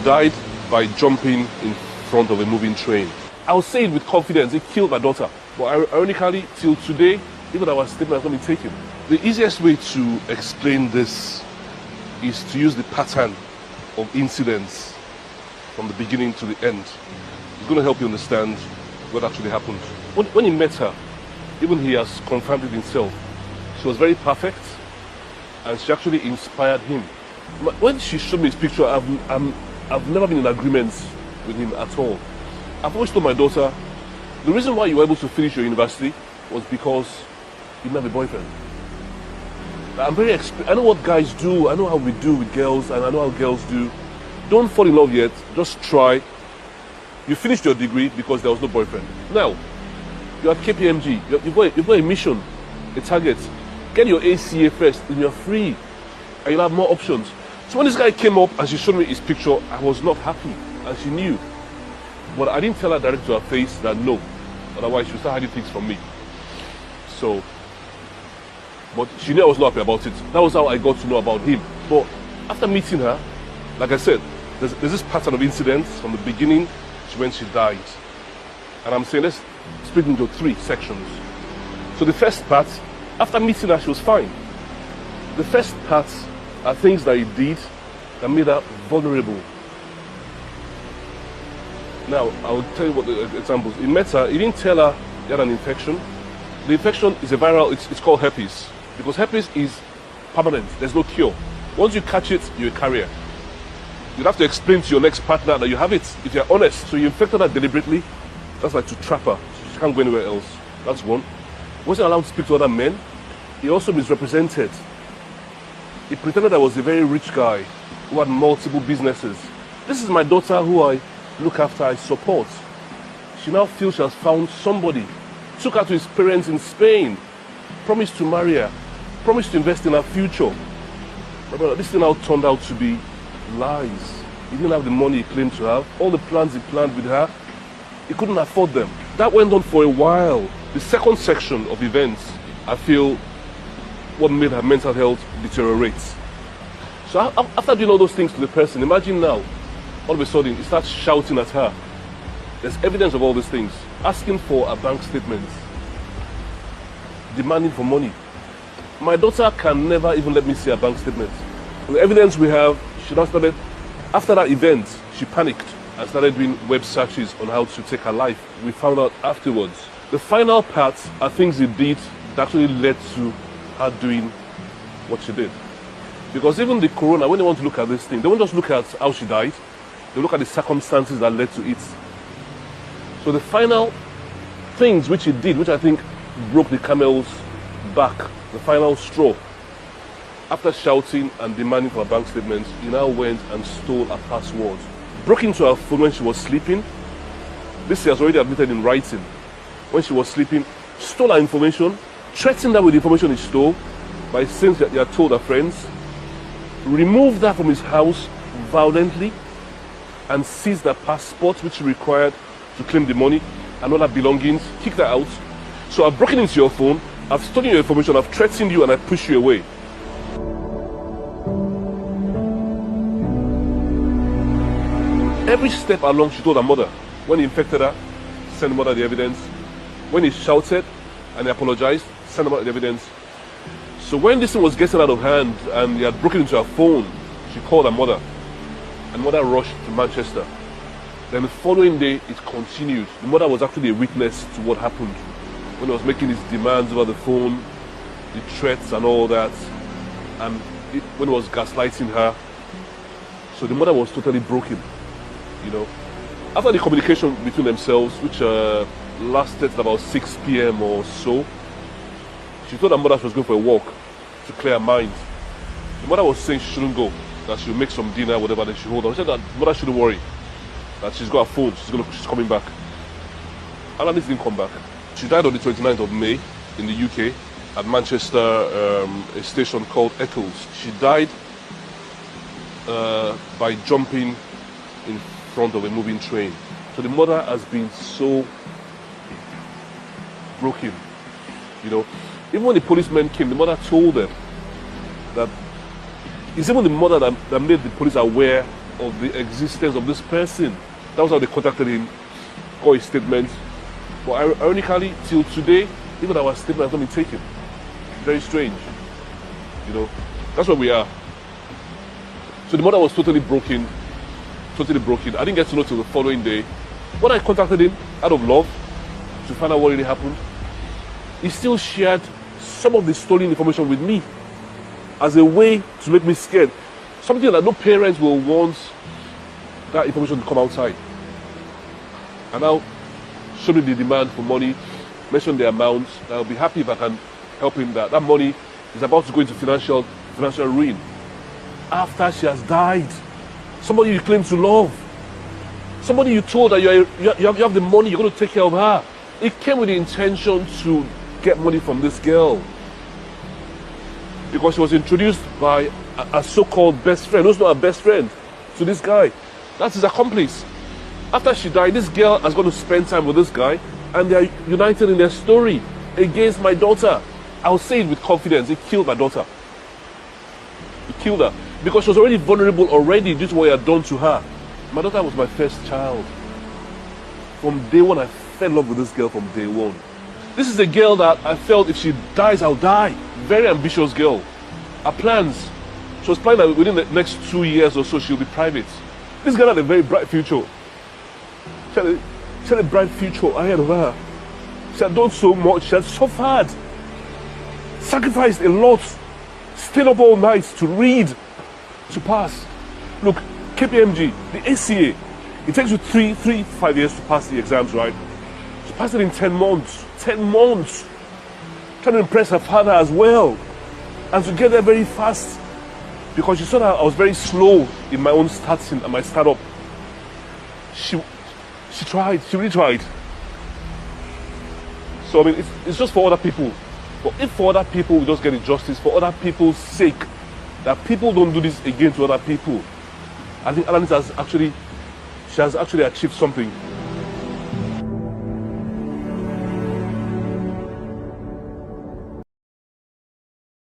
died by jumping in front of a moving train. I'll say it with confidence, it killed my daughter. But ironically, till today, even our statement has not been taken. The easiest way to explain this is to use the pattern of incidents from the beginning to the end. It's going to help you understand what actually happened. When he met her, even he has confirmed it himself, she was very perfect and she actually inspired him. When she showed me his picture, I've never been in agreement with him at all. I've always told my daughter, the reason why you were able to finish your university was because you didn't have a boyfriend. I know what guys do, I know how we do with girls, and I know how girls do. Don't fall in love yet, just try. You finished your degree because there was no boyfriend. Now, you have KPMG, you've got a mission, a target. Get your ACA first, and you're free, and you'll have more options. So when this guy came up and she showed me his picture, I was not happy, and she knew. But I didn't tell her directly to her face that no, otherwise she would start hiding things from me. So, but she knew I was not happy about it. That was how I got to know about him. But after meeting her, like I said, there's this pattern of incidents from the beginning to when she died. And I'm saying let's split into 3 sections. So the first part, after meeting her, she was fine. The first part are things that he did that made her vulnerable. Now, I will tell you what the examples. He met her, he didn't tell her he had an infection. The infection is a viral, it's called herpes. Because herpes is permanent, there's no cure. Once you catch it, you're a carrier. You'd have to explain to your next partner that you have it, if you're honest. So you infected her deliberately, that's like to trap her. She can't go anywhere else. That's one. He wasn't allowed to speak to other men. He also misrepresented. He pretended I was a very rich guy who had multiple businesses. This is my daughter who I look after, I support. She now feels she has found somebody. Took her to his parents in Spain. Promised to marry her. Promised to invest in her future. My brother, this thing now turned out to be lies. He didn't have the money he claimed to have. All the plans he planned with her, he couldn't afford them. That went on for a while. The second section of events, I feel, what made her mental health deteriorate. So after doing all those things to the person, imagine now, all of a sudden, he starts shouting at her. There's evidence of all these things. Asking for a bank statement. Demanding for money. My daughter can never even let me see a bank statement. The evidence we have, she now started, after that event, she panicked and started doing web searches on how to take her life. We found out afterwards. The final part are things he did that actually led to her doing what she did. Because even the corona, when they want to look at this thing, they won't just look at how she died, they look at the circumstances that led to it. So the final things which he did, which I think broke the camel's back, the final straw, after shouting and demanding for her bank statements, he now went and stole her password. Broke into her phone when she was sleeping. This he has already admitted in writing. When she was sleeping, stole her information, threatened her with the information he stole by saying that he had told her friends, removed her from his house violently, and seized her passport, which she required to claim the money and all her belongings, kicked her out. So I've broken into your phone, I've stolen your information, I've threatened you, and I pushed you away. Every step along, she told her mother. When he infected her, send the mother the evidence. When he shouted and he apologized, send the mother the evidence. So when this thing was getting out of hand and he had broken into her phone, she called her mother. And mother rushed to Manchester. Then the following day, it continued. The mother was actually a witness to what happened. When he was making his demands over the phone, the threats and all that. And when he was gaslighting her. So the mother was totally broken. You know, after the communication between themselves, which lasted about 6 p.m. or so, she told her mother she was going for a walk to clear her mind. The mother was saying she shouldn't go, that she would make some dinner, whatever, then she hold on. She said that mother shouldn't worry, that she's got her phone, she's coming back. Alanis didn't come back. She died on the 29th of May in the UK at Manchester, a station called Eccles. She died by jumping in front of a moving train. So the mother has been so broken. You know, even when the policemen came, the mother told them that it's even the mother that made the police aware of the existence of this person. That was how they contacted him, got his statement. But ironically, till today, even our statement has not been taken. Very strange. You know, that's where we are. So the mother was totally broken. Totally broken. I didn't get to know till the following day. When I contacted him out of love to find out what really happened, he still shared some of the stolen information with me as a way to make me scared. Something that no parents will want that information to come outside. And now show me the demand for money, mention the amount. I'll be happy if I can help him. That money is about to go into financial ruin. After she has died, somebody you claim to love, somebody you told that you have the money, you're going to take care of her. It came with the intention to get money from this girl because she was introduced by a so-called best friend, who's not a best friend, to this guy. That's his accomplice. After she died, this girl has got to spend time with this guy, and they are united in their story against my daughter. I'll say it with confidence, he killed my daughter. He killed her because she was already vulnerable already due to what he had done to her. My daughter was my first child. From day one, I fell in love with this girl from day one. This is a girl that I felt if she dies, I'll die. Very ambitious girl. Her plans, she was planning that within the next 2 years or so, she'll be private. This girl had a very bright future. She had a bright future ahead of her. She had done so much, she had suffered, sacrificed a lot, stayed up all night to read, to pass. Look, KPMG, the ACA, it takes you 5 years to pass the exams, right? She passed it in 10 months. 10 months. Trying to impress her father as well. And to get there very fast. Because she saw that I was very slow in my own starting and my startup. She tried, she really tried. So I mean, it's just for other people. But if for other people we just get justice, for other people's sake, that people don't do this again to other people, I think Alanis has actually achieved something.